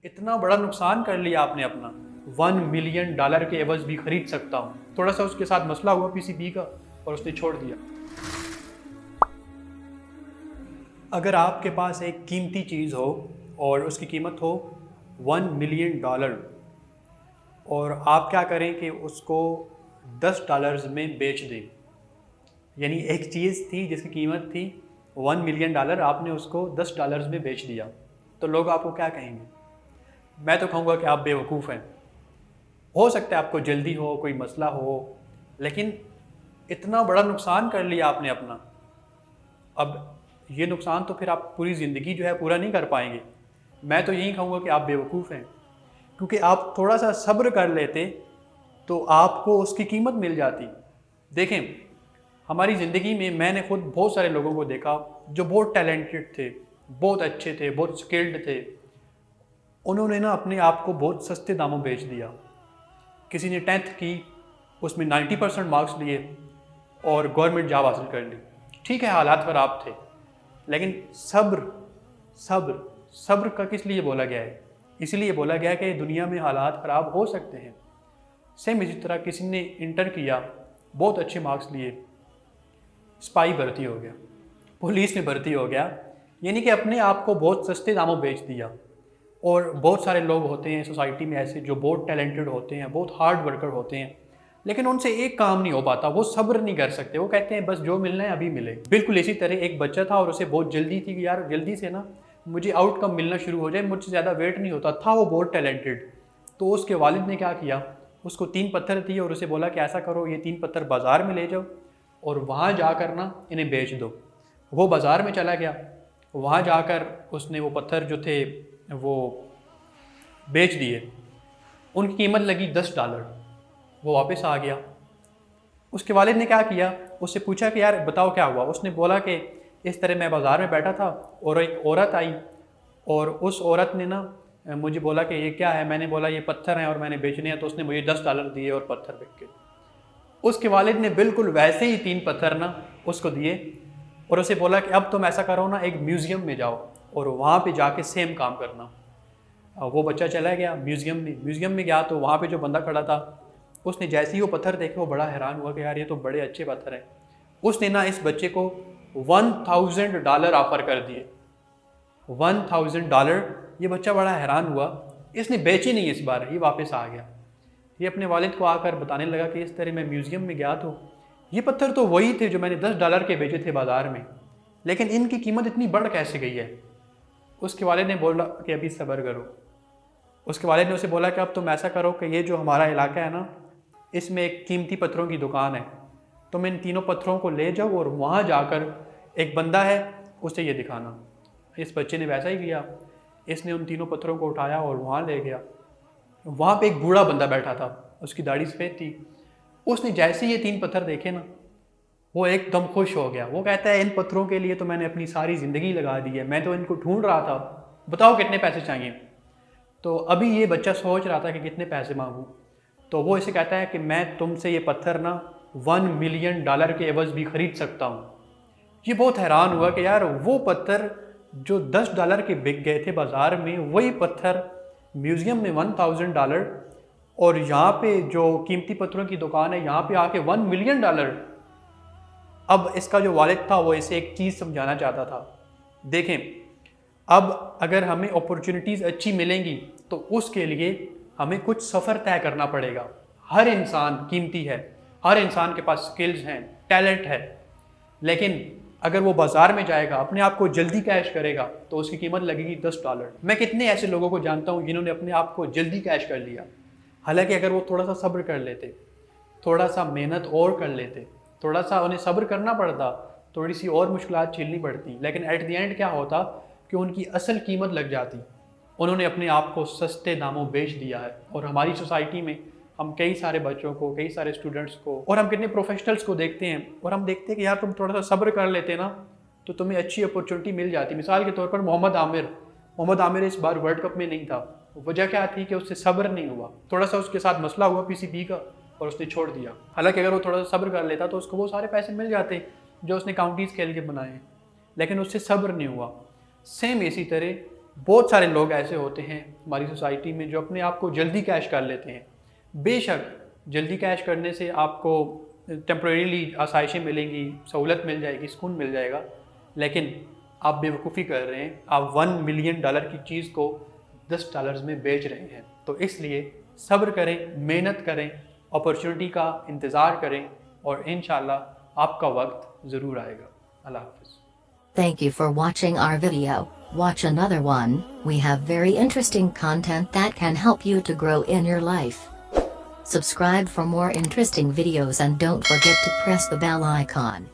اتنا بڑا نقصان کر لیا آپ نے اپنا۔ $1 ملین کے عوض بھی خرید سکتا ہوں۔ تھوڑا سا اس کے ساتھ مسئلہ ہوا پی سی بی کا اور اس نے چھوڑ دیا۔ اگر آپ کے پاس ایک قیمتی چیز ہو اور اس کی قیمت ہو $1 ملین اور آپ کیا کریں کہ اس کو $10 میں بیچ دیں، یعنی ایک چیز تھی جس کی قیمت تھی $1 ملین، آپ نے اس کو $10 میں بیچ دیا، تو لوگ آپ کو کیا کہیں گے؟ میں تو کہوں گا کہ آپ بے وقوف ہیں۔ ہو سکتا ہے آپ کو جلدی ہو، کوئی مسئلہ ہو، لیکن اتنا بڑا نقصان کر لیا آپ نے اپنا۔ اب یہ نقصان تو پھر آپ پوری زندگی جو ہے پورا نہیں کر پائیں گے۔ میں تو یہی کہوں گا کہ آپ بے وقوف ہیں، کیونکہ آپ تھوڑا سا صبر کر لیتے تو آپ کو اس کی قیمت مل جاتی۔ دیکھیں، ہماری زندگی میں نے خود بہت سارے لوگوں کو دیکھا جو بہت ٹیلنٹڈ تھے، بہت اچھے تھے، بہت اسکلڈ تھے، انہوں نے نا اپنے آپ کو بہت سستے داموں بیچ دیا۔ کسی نے 10th کی، اس میں 90% مارکس لیے اور گورنمنٹ جاب حاصل کر لی۔ ٹھیک ہے، حالات خراب تھے، لیکن صبر صبر صبر کا کس لیے بولا گیا ہے؟ اسی لیے بولا گیا ہے کہ دنیا میں حالات خراب ہو سکتے ہیں۔ سیم اسی طرح کسی نے انٹر کیا، بہت اچھے مارکس لیے، سپاہی بھرتی ہو گیا، پولیس میں بھرتی ہو گیا، یعنی کہ اپنے آپ کو بہت سستے داموں بیچ دیا۔ اور بہت سارے لوگ ہوتے ہیں سوسائٹی میں ایسے جو بہت ٹیلنٹڈ ہوتے ہیں، بہت ہارڈ ورکر ہوتے ہیں، لیکن ان سے ایک کام نہیں ہو پاتا، وہ صبر نہیں کر سکتے، وہ کہتے ہیں بس جو ملنا ہے ابھی ملے۔ بالکل اسی طرح ایک بچہ تھا اور اسے بہت جلدی تھی کہ یار جلدی سے نا مجھے آؤٹ کم ملنا شروع ہو جائے، مجھ سے زیادہ ویٹ نہیں ہوتا تھا، وہ بہت ٹیلنٹڈ۔ تو اس کے والد نے کیا کیا، اس کو 3 پتھر دیے اور اسے بولا کہ ایسا کرو، یہ 3 پتھر بازار میں لے جاؤ اور وہاں جا کر نا انہیں بیچ دو۔ وہ بازار میں چلا گیا، وہاں جا کر اس نے وہ پتھر جو تھے وہ بیچ دیے، ان کی قیمت لگی $10۔ وہ واپس آ گیا۔ اس کے والد نے کیا کیا، اس سے پوچھا کہ یار بتاؤ کیا ہوا؟ اس نے بولا کہ اس طرح میں بازار میں بیٹھا تھا اور ایک عورت آئی اور اس عورت نے نا مجھے بولا کہ یہ کیا ہے، میں نے بولا یہ پتھر ہیں اور میں نے بیچنے ہیں، تو اس نے مجھے $10 دیے اور پتھر بک کے۔ اس کے والد نے بالکل ویسے ہی 3 پتھر نا اس کو دیے اور اسے بولا کہ اب تم ایسا کرو نا، ایک میوزیم میں جاؤ اور وہاں پہ جا کے سیم کام کرنا۔ وہ بچہ چلا گیا میوزیم میں گیا، تو وہاں پہ جو بندہ کھڑا تھا اس نے جیسے ہی وہ پتھر دیکھے وہ بڑا حیران ہوا کہ یار یہ تو بڑے اچھے پتھر ہیں۔ اس نے نا اس بچے کو $1000 آفر کر دیے، $1000۔ یہ بچہ بڑا حیران ہوا، اس نے بیچے نہیں، اس بار یہ واپس آ گیا۔ یہ اپنے والد کو آ کر بتانے لگا کہ اس طرح میں میوزیم میں گیا تو یہ پتھر تو وہی تھے جو میں نے $10 کے بیچے تھے بازار میں، لیکن ان کی قیمت اتنی بڑھ کیسے گئی ہے؟ اس کے والد نے بولا کہ ابھی صبر کرو۔ اس کے والد نے اسے بولا کہ اب تم ایسا کرو کہ یہ جو ہمارا علاقہ ہے نا، اس میں ایک قیمتی پتھروں کی دکان ہے، تم ان تینوں پتھروں کو لے جاؤ اور وہاں جا کر ایک بندہ ہے اسے یہ دکھانا۔ اس بچے نے ویسا ہی کیا، اس نے ان تینوں پتھروں کو اٹھایا اور وہاں لے گیا۔ وہاں پہ ایک بوڑھا بندہ بیٹھا تھا، اس کی داڑھی سفید تھی۔ اس نے جیسے یہ 3 پتھر دیکھے نا، وہ ایک دم خوش ہو گیا۔ وہ کہتا ہے ان پتھروں کے لیے تو میں نے اپنی ساری زندگی لگا دی ہے، میں تو ان کو ڈھونڈ رہا تھا، بتاؤ کتنے پیسے چاہیے؟ تو ابھی یہ بچہ سوچ رہا تھا کہ کتنے پیسے مانگوں، تو وہ اسے کہتا ہے کہ میں تم سے یہ پتھر نا $1 ملین کے عوض بھی خرید سکتا ہوں۔ یہ بہت حیران ہوا کہ یار وہ پتھر جو $10 کے بک گئے تھے بازار میں، وہی پتھر میوزیم میں $1000، اور یہاں پہ جو قیمتی پتھروں کی دکان ہے یہاں پہ آ کے $1 ملین۔ اب اس کا جو والد تھا وہ اسے ایک چیز سمجھانا چاہتا تھا، دیکھیں اب اگر ہمیں اپورچونیٹیز اچھی ملیں گی تو اس کے لیے ہمیں کچھ سفر طے کرنا پڑے گا۔ ہر انسان قیمتی ہے، ہر انسان کے پاس سکلز ہیں، ٹیلنٹ ہے، لیکن اگر وہ بازار میں جائے گا، اپنے آپ کو جلدی کیش کرے گا تو اس کی قیمت لگے گی $10۔ میں کتنے ایسے لوگوں کو جانتا ہوں جنہوں نے اپنے آپ کو جلدی کیش کر لیا، حالانکہ اگر وہ تھوڑا سا صبر کر لیتے، تھوڑا سا محنت اور کر لیتے، تھوڑا سا انہیں صبر کرنا پڑتا، تھوڑی سی اور مشکلات جھیلنی پڑتی، لیکن ایٹ دی اینڈ کیا ہوتا کہ ان کی اصل قیمت لگ جاتی۔ انہوں نے اپنے آپ کو سستے داموں بیچ دیا ہے۔ اور ہماری سوسائٹی میں ہم کئی سارے بچوں کو، کئی سارے اسٹوڈنٹس کو، اور ہم کتنے پروفیشنلس کو دیکھتے ہیں، اور ہم دیکھتے ہیں کہ یار تم تھوڑا سا صبر کر لیتے نا تو تمہیں اچھی اپورچونٹی مل جاتی۔ مثال کے طور پر محمد عامر اس بار ورلڈ کپ میں نہیں تھا، وجہ کیا تھی کہ اس سے صبر نہیں ہوا، تھوڑا سا اس کے ساتھ مسئلہ ہوا پی سی بی کا اور اس نے چھوڑ دیا۔ حالانکہ اگر وہ تھوڑا سا صبر کر لیتا تو اس کو وہ سارے پیسے مل جاتے جو اس نے کاؤنٹیز کھیل کے بنائے ہیں، لیکن اس سے صبر نہیں ہوا۔ سیم اسی طرح بہت سارے لوگ ایسے ہوتے ہیں ہماری سوسائٹی میں جو اپنے آپ کو جلدی کیش کر لیتے ہیں. بے شک جلدی کیش کرنے سے آپ کو ٹیمپریریلی آسائشیں ملیں گی، سہولت مل جائے گی، سکون مل جائے گا، لیکن آپ بے وقوفی کر رہے ہیں. آپ $1 ملین کی چیز کو $10 میں بیچ رہے ہیں. تو اس لیے صبر کریں، محنت کریں، اپرچونٹی کا انتظار کریں، اور انشاءاللہ آپ کا وقت ضرور آئے گا. اللہ حافظ. Thank you for watching our video. Watch another one. We have very interesting content that can help you to grow in your life. Subscribe for more interesting videos and don't forget to press the bell icon.